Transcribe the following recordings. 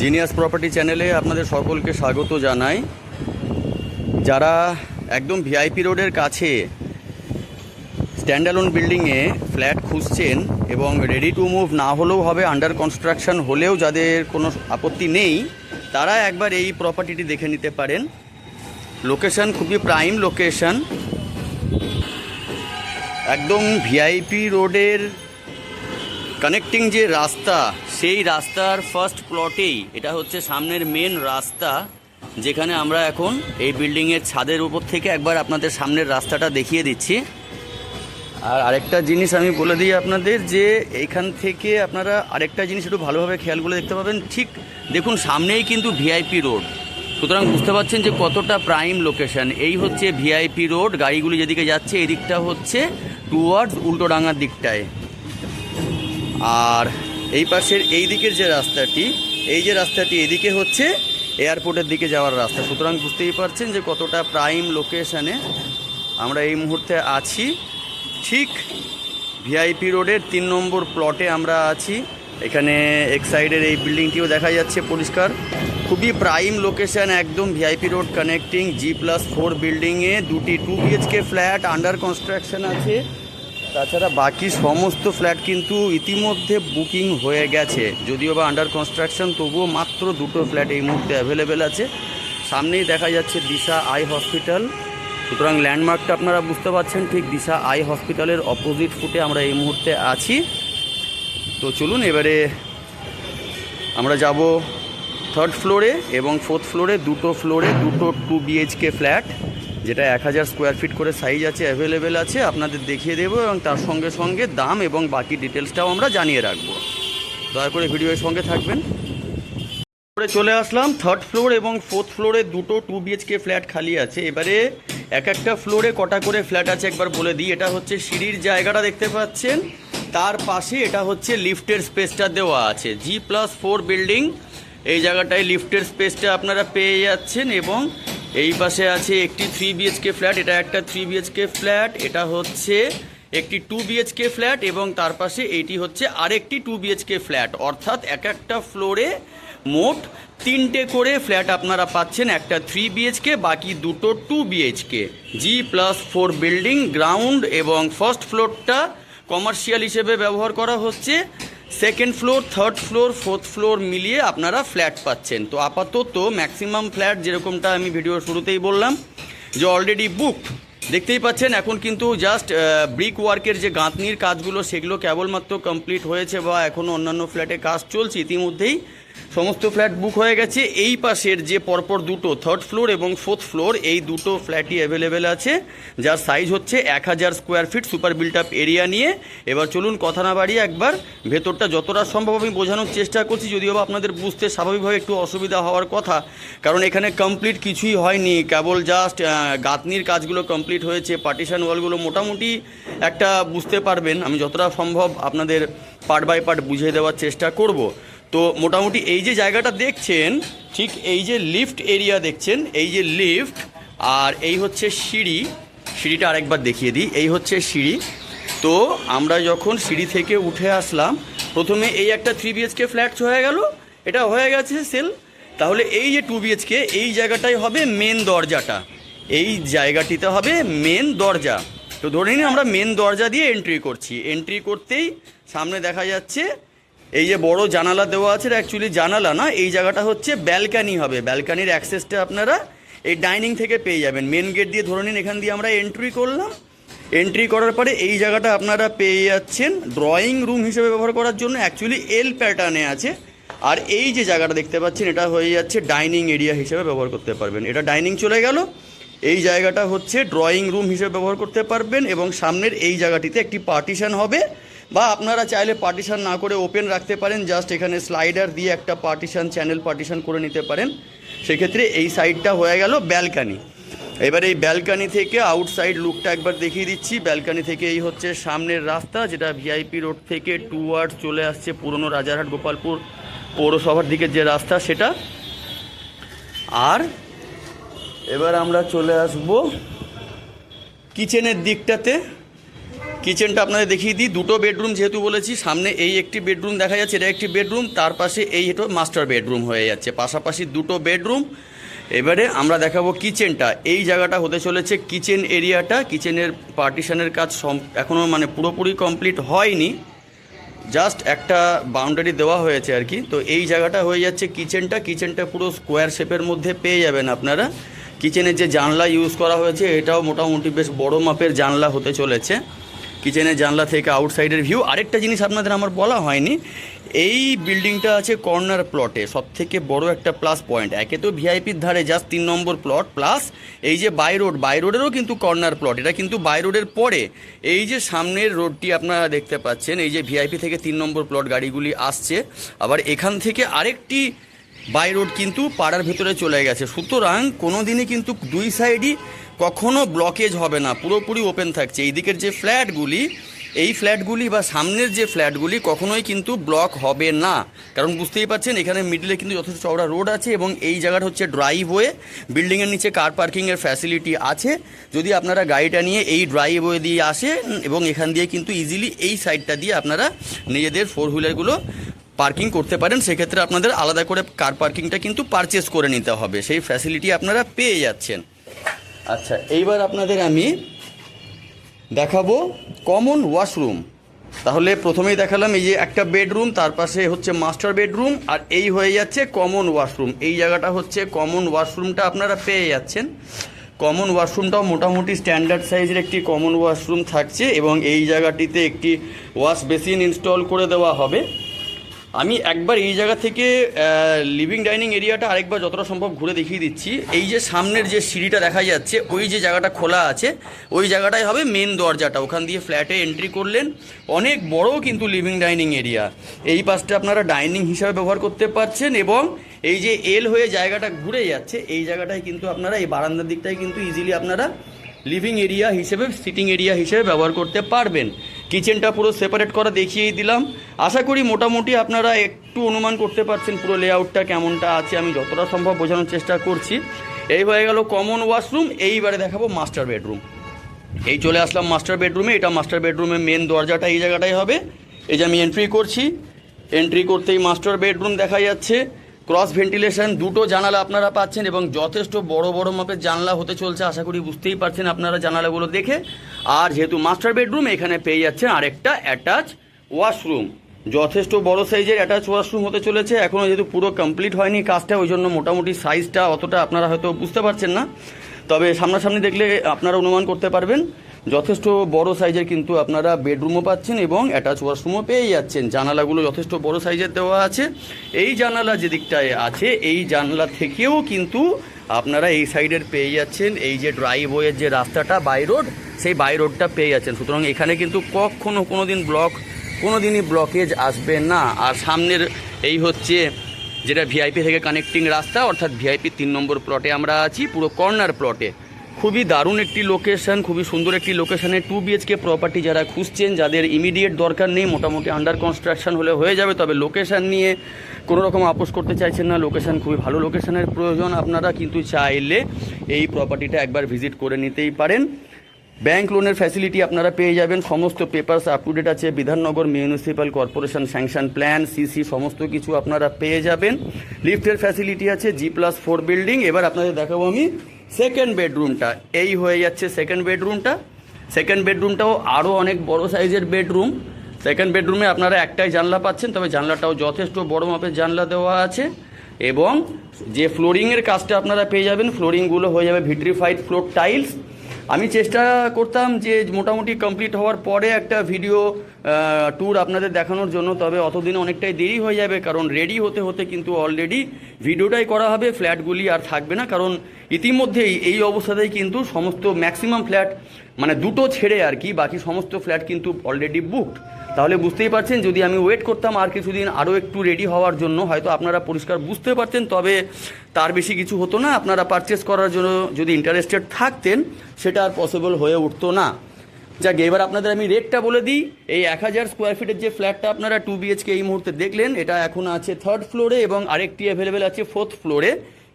Genius property চ্যানেলে আপনাদের সকলকে স্বাগত জানাই। যারা একদম ভিআইপি রোডের কাছে স্ট্যান্ডঅ্যালোন বিল্ডিংয়ে ফ্ল্যাট খুঁজছেন এবং রেডি টু মুভ না হলেও হবে, আন্ডার কনস্ট্রাকশন হলেও যাদের কোনো আপত্তি নেই, তারা একবার এই প্রপার্টিটি দেখে নিতে পারেন। লোকেশন খুবই প্রাইম লোকেশন, একদম ভিআইপি রোডের কানেক্টিং যে রাস্তা, সেই রাস্তার ফার্স্ট প্লটেই এটা হচ্ছে সামনের মেন রাস্তা, যেখানে আমরা এখন এই বিল্ডিংয়ের ছাদের উপর থেকে একবার আপনাদের সামনের রাস্তাটা দেখিয়ে দিচ্ছি। আর আরেকটা জিনিস আমি বলে দিই আপনাদের, যে এইখান থেকে আপনারা আরেকটা জিনিস একটু ভালোভাবে খেয়াল করে দেখতে পাবেন। ঠিক দেখুন, সামনেই কিন্তু ভিআইপি রোড, সুতরাং বুঝতে পারছেন যে কতটা প্রাইম লোকেশন। এই হচ্ছে ভিআইপি রোড, গাড়িগুলি যেদিকে যাচ্ছে এই দিকটা হচ্ছে টুয়ার্ডস উল্টোডাঙ্গার দিকটায়। আর এই পাশের এই দিকের যে রাস্তাটি, এই যে রাস্তাটি এদিকে হচ্ছে এয়ারপোর্টের দিকে যাওয়ার রাস্তা। সুতরাং বুঝতেই পারছেন যে কতটা প্রাইম লোকেশানে আমরা এই মুহূর্তে আছি। ঠিক ভিআইপি রোডের 3 নম্বর প্লটে আমরা আছি। এখানে এক সাইডের এই বিল্ডিংটিও দেখা যাচ্ছে পরিষ্কার। খুবই প্রাইম লোকেশান, একদম ভিআইপি রোড কানেক্টিং। G+4 বিল্ডিংয়ে 2টি 2 BHK ফ্ল্যাট আন্ডার কনস্ট্রাকশন আছে। তাছাড়া বাকি সমস্ত ফ্ল্যাট কিন্তু ইতিমধ্যে বুকিং হয়ে গেছে, যদিও বা আন্ডার কনস্ট্রাকশন, তবুও মাত্র 2টো ফ্ল্যাট এই মুহূর্তে অ্যাভেলেবেল আছে। সামনেই দেখা যাচ্ছে দিশা আই হসপিটাল। সুতরাং ল্যান্ডমার্কটা আপনারা বুঝতে পারছেন, ঠিক দিশা আই হসপিটালের অপোজিট ফুটে আমরা এই মুহূর্তে আছি। তো চলুন এবারে আমরা যাব 3rd ফ্লোরে এবং 4th ফ্লোরে। 2টো ফ্লোরে 2টো 2 BHK ফ্ল্যাট, যেটা 1000 স্কোয়ার ফিট করে সাইজ আছে, অ্যাভেলেবেল আছে, আপনাদের দেখিয়ে দেবো এবং তার সঙ্গে সঙ্গে দাম এবং বাকি ডিটেলসটাও আমরা জানিয়ে রাখবো। দয়া করে ভিডিওর সঙ্গে থাকবেন। চলে আসলাম 3rd ফ্লোর এবং 4th ফ্লোরে 2টো 2 BHK ফ্ল্যাট খালি আছে। এবারে এক একটা ফ্লোরে কটা করে ফ্ল্যাট আছে একবার বলে দিই। এটা হচ্ছে সিঁড়ির জায়গাটা দেখতে পাচ্ছেন, তার পাশে এটা হচ্ছে লিফটের স্পেসটা দেওয়া আছে। G+4 বিল্ডিং, এই জায়গাটায় লিফটের স্পেসটা আপনারা পেয়ে যাচ্ছেন। এবং এই পাশে আছে একটি 3 BHK ফ্ল্যাট, এটা একটা 3 BHK ফ্ল্যাট, এটা হচ্ছে একটি 2 BHK ফ্ল্যাট এবং তার পাশে এইটি হচ্ছে আরেকটি 2 BHK ফ্ল্যাট। অর্থাৎ এক একটা ফ্লোরে মোট 3টে করে ফ্ল্যাট আপনারা পাচ্ছেন। একটা 3 BHK, বাকি 2টো 2 BHK। G+4 বিল্ডিং, গ্রাউন্ড এবং ফার্স্ট ফ্লোরটা কমার্শিয়াল হিসেবে ব্যবহার করা হচ্ছে। 2nd floor, 3rd floor, 4th floor মিলিয়ে আপনারা ফ্ল্যাট পাচ্ছেন। তো আপাতত ম্যাক্সিমাম ফ্ল্যাট, যেরকমটা আমি ভিডিওর শুরুতেই বললাম, যে অলরেডি বুকড। দেখতেই পাচ্ছেন এখন কিন্তু জাস্ট ব্রিক ওয়ার্কের যে গাঁথনির কাজগুলো, সেগুলো কেবলমাত্র কমপ্লিট হয়েছে বা এখনও অন্যান্য ফ্ল্যাটে কাজ চলছে। ইতিমধ্যেই সমস্ত ফ্ল্যাট বুক হয়ে গেছে। এই পাশের যে পরপর 2টো 3rd ফ্লোর এবং 4th ফ্লোর, এই 2টো ফ্ল্যাটই অ্যাভেলেবেল আছে, যার সাইজ হচ্ছে 1000 square feet super built up area নিয়ে। এবার চলুন কথা না বাড়িয়ে একবার ভেতরটা যতটা সম্ভব আমি বোঝানোর চেষ্টা করছি, যদিও বা আপনাদের বুঝতে স্বাভাবিকভাবে একটু অসুবিধা হওয়ার কথা, কারণ এখানে কমপ্লিট কিছুই হয়নি, কেবল জাস্ট গাঁথনির কাজগুলো কমপ্লিট হয়েছে। পার্টিশন ওয়ালগুলো মোটামুটি একটা বুঝতে পারবেন, আমি যতটা সম্ভব আপনাদের পার্ট বাই পার্ট বুঝিয়ে দেওয়ার চেষ্টা করব। তো মোটামুটি এই যে জায়গাটা দেখছেন, ঠিক এই যে লিফট এরিয়া দেখছেন, এই যে লিফট, আর এই হচ্ছে সিঁড়ি। সিঁড়িটা আরেকবার দেখিয়ে দিই, এই হচ্ছে সিঁড়ি। তো আমরা যখন সিঁড়ি থেকে উঠে আসলাম, প্রথমে এই একটা 3 BHK ফ্ল্যাট হয়ে গেল, এটা হয়ে গেছে সেল। তাহলে এই যে 2 BHK, এই জায়গাটাই হবে মেন দরজাটা, এই জায়গাটিতে হবে মেন দরজা। তো ধরে নিন আমরা মেন দরজা দিয়ে এন্ট্রি করছি। এন্ট্রি করতেই সামনে দেখা যাচ্ছে এই যে বড় জানালা দেওয়া আছে, অ্যাকচুয়ালি জানালা না, এই জায়গাটা হচ্ছে ব্যালকানি হবে। ব্যালকানির অ্যাক্সেসটা আপনারা এই ডাইনিং থেকে পেয়ে যাবেন। মেন গেট দিয়ে ধরে নিন এখান দিয়ে আমরা এন্ট্রি করলাম। এন্ট্রি করার পরে এই জায়গাটা আপনারা পেয়ে যাচ্ছেন ড্রয়িং রুম হিসেবে ব্যবহার করার জন্য, অ্যাকচুয়ালি এল প্যাটার্নে আছে। আর এই যে জায়গাটা দেখতে পাচ্ছেন, এটা হয়ে যাচ্ছে ডাইনিং এরিয়া হিসেবে ব্যবহার করতে পারবেন। এটা ডাইনিং চলে গেল, এই জায়গাটা হচ্ছে ড্রয়িং রুম হিসেবে ব্যবহার করতে পারবেন। এবং সামনের এই জায়গাটিতে একটি পার্টিশন হবে, বা আপনারা চাইলে পার্টিশন না করে ওপেন রাখতে পারেন, জাস্ট এখানে স্লাইডার দিয়ে একটা পার্টিশন, চ্যানেল পার্টিশন করে নিতে পারেন। সেক্ষেত্রে এই সাইডটা হয়ে গেল ব্যালকানি। এবার এই ব্যালকানি থেকে আউটসাইড লুকটা একবার দেখিয়ে দিচ্ছি। ব্যালকানি থেকে এই হচ্ছে সামনের রাস্তা, যেটা ভিআইপি রোড থেকে টুয়ার্ডস চলে আসছে পুরনো রাজারহাট গোপালপুর পৌরসভার দিকে যে রাস্তা, সেটা। আর এবার আমরা চলে আসব কিচেনের দিকটাতে। কিচেনটা আপনাদের দেখিয়ে দিই। দুটো বেডরুম যেহেতু বলেছি, সামনে এই একটি বেডরুম দেখা যাচ্ছে, এটা একটি বেডরুম, তার পাশে এই এটা মাস্টার বেডরুম হয়ে যাচ্ছে, পাশাপাশি দুটো বেডরুম। এবারে আমরা দেখাবো কিচেনটা। এই জায়গাটা হতে চলেছে কিচেন এরিয়াটা। কিচেনের পার্টিশনের কাজ এখনও মানে পুরোপুরি কমপ্লিট হয়নি, জাস্ট একটা বাউন্ডারি দেওয়া হয়েছে আর কি। তো এই জায়গাটা হয়ে যাচ্ছে কিচেনটা। কিচেনটা পুরো স্কোয়ার শেপের মধ্যে পেয়ে যাবেন আপনারা। কিচেনের যে জানলা ইউজ করা হয়েছে এটাও মোটামুটি বেশ বড় মাপের জানলা হতে চলেছে। কিচেনের জানলা থেকে আউটসাইডের ভিউ। আরেকটা জিনিস আপনাদের আমার বলা হয়নি, এই বিল্ডিংটা আছে কর্নার প্লটে, সবথেকে বড় একটা প্লাস পয়েন্ট। একে তো ভিআইপির ধারে জাস্ট 3 নম্বর প্লট, প্লাস এই যে বাই রোডেরও কিন্তু কর্নার প্লট। এটা কিন্তু বাই রোডের পরে এই যে সামনের রোডটি আপনারা দেখতে পাচ্ছেন, এই যে ভিআইপি থেকে 3 নম্বর প্লট গাড়িগুলি আসছে, আবার এখান থেকে আরেকটি বাই রোড কিন্তু পাড়ার ভেতরে চলে গেছে। সুতরাং কোনো দিনই কিন্তু দুই সাইডই কখনো ব্লকেজ হবে না, পুরোপুরি ওপেন থাকছে। এই দিকের যে ফ্ল্যাটগুলি, এই ফ্ল্যাটগুলি বা সামনের যে ফ্ল্যাটগুলি কখনোই কিন্তু ব্লক হবে না, কারণ বুঝতেই পারছেন এখানে মিডলে কিন্তু যথেষ্ট চওড়া রোড আছে এবং এই জায়গাটা হচ্ছে ড্রাইভওয়ে। বিল্ডিংয়ের নিচে কার পার্কিংয়ের ফ্যাসিলিটি আছে। যদি আপনারা গাড়িটা নিয়ে এই ড্রাইভওয়ে দিয়ে আসেন এবং এখান দিয়ে কিন্তু ইজিলি এই সাইডটা দিয়ে আপনারা নিজেদের 4 হুইলারগুলো পার্কিং করতে পারেন। সেক্ষেত্রে আপনাদের আলাদা করে কার পার্কিংটা কিন্তু পারচেস করে নিতে হবে, সেই ফ্যাসিলিটি আপনারা পেয়ে যাচ্ছেন। আচ্ছা, এইবার আপনাদের আমি দেখাবো কমন ওয়াশরুম। তাহলে প্রথমেই দেখালাম এই যে একটা বেডরুম, তার পাশে হচ্ছে মাস্টার বেডরুম, আর এই হয়ে যাচ্ছে কমন ওয়াশরুম। এই জায়গাটা হচ্ছে কমন ওয়াশরুমটা আপনারা পেয়ে যাচ্ছেন। কমন ওয়াশরুমটাও মোটামুটি স্ট্যান্ডার্ড সাইজের একটি কমন ওয়াশরুম থাকছে এবং এই জায়গাটিতে একটি ওয়াশ বেসিন ইনস্টল করে দেওয়া হবে। আমি একবার এই জায়গা থেকে লিভিং ডাইনিং এরিয়াটা আরেকবার যতটা সম্ভব ঘুরে দেখিয়ে দিচ্ছি। এই যে সামনের যে সিঁড়িটা দেখা যাচ্ছে, ওই যে জায়গাটা খোলা আছে, ওই জায়গাটাই হবে মেন দরজাটা। ওখান দিয়ে ফ্ল্যাটে এন্ট্রি করলেন, অনেক বড় কিন্তু লিভিং ডাইনিং এরিয়া। এই পাশটা আপনারা ডাইনিং হিসাবে ব্যবহার করতে পারছেন এবং এই যে এল হয়ে জায়গাটা ঘুরে যাচ্ছে, এই জায়গাটায় কিন্তু আপনারা এই বারান্দার দিকটায় কিন্তু ইজিলি আপনারা লিভিং এরিয়া হিসেবে, সিটিং এরিয়া হিসেবে ব্যবহার করতে পারবেন। কিচেনটা পুরো সেপারেট করা দেখিয়েই দিলাম। আশা করি মোটামুটি আপনারা একটু অনুমান করতে পারছেন পুরো লেআউটটা কেমনটা আছে। আমি যতটা সম্ভব বোঝানোর চেষ্টা করছি। এই হয়ে গেল কমন ওয়াশরুম। এইবারে দেখাবো মাস্টার বেডরুম। এই চলে আসলাম মাস্টার বেডরুমে। এটা মাস্টার বেডরুমের মেন দরজাটা এই জায়গাটাই হবে। এই যে আমি এন্ট্রি করছি, এন্ট্রি করতেই মাস্টার বেডরুম দেখা যাচ্ছে। ক্রস ভেন্টিলেশন, দুটো জানালা আপনারা পাচ্ছেন এবং যথেষ্ট বড় বড় মাপের জানলা হতে চলছে। আশা করি বুঝতেই পারছেন আপনারা জানালাগুলো দেখে। আর যেহেতু মাস্টার বেডরুম, এখানে পেয়ে যাচ্ছেন আরেকটা অ্যাটাচ ওয়াশরুম। যথেষ্ট বড় সাইজের অ্যাটাচ ওয়াশরুম হতে চলেছে। এখনও যেহেতু পুরো কমপ্লিট হয়নি কাজটা, ওই জন্য মোটামুটি সাইজটা অতটা আপনারা হয়তো বুঝতে পারছেন না, তবে সামনাসামনি দেখলে আপনারা অনুমান করতে পারবেন। যথেষ্ট বড় সাইজের কিন্তু আপনারা বেডরুমও পাচ্ছেন এবং অ্যাটাচ ওয়াশরুমও পেয়ে যাচ্ছেন। জানালাগুলো যথেষ্ট বড় সাইজের দেওয়া আছে। এই জানালা যে দিকটায় আছে, এই জানলা থেকেও কিন্তু আপনারা এই সাইডের পেয়ে যাচ্ছেন এই যে ড্রাইভওয়ের যে রাস্তাটা বাই রোড, সেই বাই রোডটা পেয়ে যাচ্ছেন। সুতরাং এখানে কিন্তু কখনো কোনো দিনই ব্লকেজ আসবে না। আর সামনের এই হচ্ছে যেটা ভিআইপি থেকে কানেক্টিং রাস্তা, অর্থাৎ ভিআইপি 3 নম্বর প্লটে আমরা আছি, পুরো কর্নার প্লটে। খুবই দারুণ একটি লোকেশন, খুবই সুন্দর একটি লোকেশনে 2 BHK প্রপার্টি যারা খুঁজছেন, যাদের ইমিডিয়েট দরকার নেই, মোটামুটি আন্ডার কনস্ট্রাকশন হয়ে যাবে, তবে লোকেশন নিয়ে কোনো রকম আপোষ করতে চাইছেন না, লোকেশন খুবই ভালো লোকেশনের প্রয়োজন, আপনারা কিন্তু চাইলে এই প্রপার্টিটা একবার ভিজিট করে নিতেই পারেন। ব্যাংক লোনের ফ্যাসিলিটি আপনারা পেয়ে যাবেন, সমস্ত পেপারস আপ টু ডেট আছে। Bidhannagar municipal corporation sanction plan, CC সমস্ত কিছু আপনারা পেয়ে যাবেন। লিফটের ফ্যাসিলিটি আছে, G+4 বিল্ডিং। এবার আপনাদের দেখাবো আমি সেকেন্ড বেডরুমটা। এই হয়ে যাচ্ছে সেকেন্ড বেডরুমটা। সেকেন্ড বেডরুমটাও আরও অনেক বড় সাইজের বেডরুম। সেকেন্ড বেডরুমে আপনারা একটাই জানলা পাচ্ছেন, তবে জানলাটাও যথেষ্ট বড় মাপের জানলা দেওয়া আছে এবং যে ফ্লোরিংয়ের কাজটা আপনারা পেয়ে যাবেন, ফ্লোরিংগুলো হয়ে যাবে ভিট্রিফাইড ফ্লোর টাইলস। আমি চেষ্টা করতাম যে মোটামুটি কমপ্লিট হওয়ার পরে একটা ভিডিও ট্যুর আপনাদের দেখানোর জন্য, তবে অতদিনে অনেকটাই দেরি হয়ে যাবে, কারণ রেডি হতে হতে কিন্তু অলরেডি ভিডিওটাই করা হবে, ফ্ল্যাটগুলি আর থাকবে না। কারণ ইতিমধ্যেই এই অবস্থাতেই কিন্তু সমস্ত ম্যাক্সিমাম ফ্ল্যাট, মানে দুটো ছেড়ে আর কি, বাকি সমস্ত ফ্ল্যাট কিন্তু অলরেডি বুকড। তাহলে বুঝতেই পারছেন, যদি আমি ওয়েট করতাম আর কিছুদিন আরও একটু রেডি হওয়ার জন্য, হয়তো আপনারা পরিষ্কার বুঝতে পারতেন, তবে তার বেশি কিছু হতো না। আপনারা পারচেস করার জন্য যদি ইন্টারেস্টেড থাকতেন, সেটা আর পসিবল হয়ে উঠতো না। যাক, এবার আপনাদের আমি রেটটা বলে দিই। এই 1000 স্কোয়ার ফিটের যে ফ্ল্যাটটা আপনারা 2 BHK এই মুহূর্তে দেখলেন, এটা এখন আছে 3rd ফ্লোরে এবং আরেকটি অ্যাভেলেবেল আছে 4th ফ্লোরে।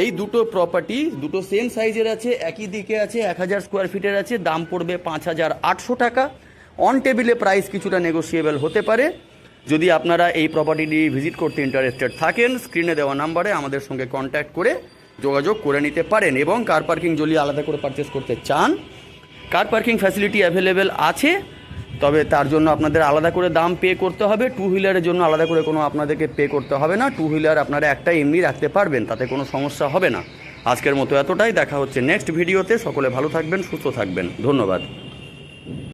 এই দুটো প্রপার্টি দুটো সেম সাইজের আছে, একই দিকে আছে, 1000 স্কোয়ার ফিটের আছে, দাম পড়বে 5800 টাকা। অন টেবিলে প্রাইস কিছুটা নেগোসিয়েবল হতে পারে। যদি আপনারা এই প্রপার্টিটি ভিজিট করতে ইন্টারেস্টেড থাকেন, স্ক্রিনে দেওয়া নাম্বারে আমাদের সঙ্গে কন্ট্যাক্ট করে যোগাযোগ করে নিতে পারেন। এবং কার পার্কিং যদি আলাদা করে পারচেস করতে চান, কার পার্কিং ফ্যাসিলিটি অ্যাভেলেবেল আছে, তবে তার জন্য আপনাদের আলাদা করে দাম পে করতে হবে। টু হুইলারের জন্য আলাদা করে কোনো আপনাদেরকে পে করতে হবে না। টু হুইলার আপনারা একটা এমনি রাখতে পারবেন, তাতে কোনো সমস্যা হবে না। আজকের মতো এতটাই, দেখা হচ্ছে নেক্সট ভিডিওতে। সকলে ভালো থাকবেন, সুস্থ থাকবেন, ধন্যবাদ।